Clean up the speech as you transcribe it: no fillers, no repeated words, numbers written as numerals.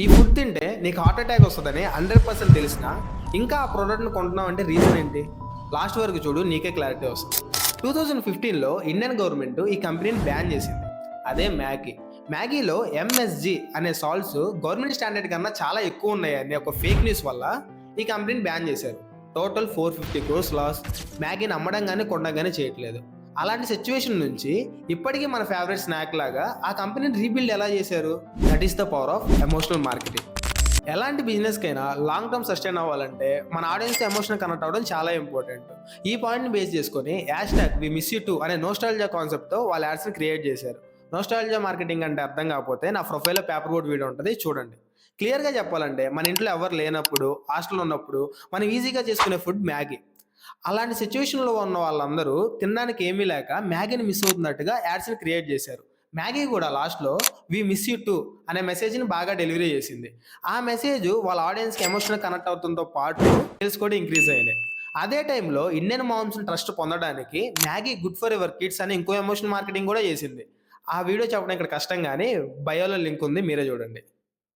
ఈ ఫుడ్ తింటే నీకు హార్ట్ అటాక్ వస్తుందని 100% తెలిసినా ఇంకా ఆ ప్రోడక్ట్ని కొంటున్నావు అంటే రీజన్ ఏంటి? లాస్ట్ వరకు చూడు, నీకే క్లారిటీ వస్తుంది. 2015లో ఇండియన్ గవర్నమెంట్ ఈ కంపెనీని బ్యాన్ చేసింది. అదే మ్యాగీ. మ్యాగీలో ఎంఎస్జి అనే సాల్ట్స్ గవర్నమెంట్ స్టాండర్డ్ కన్నా చాలా ఎక్కువ ఉన్నాయని ఒక ఫేక్ న్యూస్ వల్ల ఈ కంపెనీని బ్యాన్ చేశారు. Total 450 crores loss. మ్యాగీని అమ్మడం కానీ కొనడం కానీ చేయట్లేదు. అలాంటి సిచ్యువేషన్ నుంచి ఇప్పటికీ మన ఫేవరెట్ స్నాక్ లాగా ఆ కంపెనీని రీబిల్డ్ ఎలా చేశారు? That is the power of emotional marketing. ఎలాంటి బిజినెస్కైనా లాంగ్ టర్మ్ సస్టైన్ అవ్వాలంటే మన ఆడియన్స్ ఎమోషనల్ కనెక్ట్ అవ్వడం చాలా ఇంపార్టెంట్. ఈ పాయింట్ని బేస్ చేసుకొని hashtag we miss you too అనే నోస్టాల్జియా కాన్సెప్ట్తో వాళ్ళ యాడ్స్ని క్రియేట్ చేశారు. నోస్టాల్జియా మార్కెటింగ్ అంటే అర్థం కాకపోతే నా ప్రొఫైల్లో పేపర్ బోర్డ్ వీడియో ఉంటుంది, చూడండి. క్లియర్గా చెప్పాలంటే మన ఇంట్లో ఎవరు లేనప్పుడు, హాస్టల్లో ఉన్నప్పుడు మనం ఈజీగా చేసుకునే ఫుడ్ మ్యాగీ. అలాంటి సిచ్యువేషన్లో ఉన్న వాళ్ళందరూ తినడానికి ఏమీ లేక మ్యాగీని మిస్ అవుతున్నట్టుగా యాడ్స్ని క్రియేట్ చేశారు. మ్యాగీ కూడా లాస్ట్లో వి మిస్ యూ టూ అనే మెసేజ్ని బాగా డెలివరీ చేసింది. ఆ మెసేజ్ వాళ్ళ ఆడియన్స్కి ఎమోషనల్ కనెక్ట్ అవుతుందో పాటు సేల్స్ కూడా ఇంక్రీజ్ అయినాయి. అదే టైంలో ఇండియన్ మామ్స్ని ట్రస్ట్ పొందడానికి Maggi good for ever kids అని ఇంకో ఎమోషనల్ మార్కెటింగ్ కూడా చేసింది. ఆ వీడియో చెప్పడం ఇక్కడ కష్టం, కానీ బయోలో లింక్ ఉంది, మీరే చూడండి.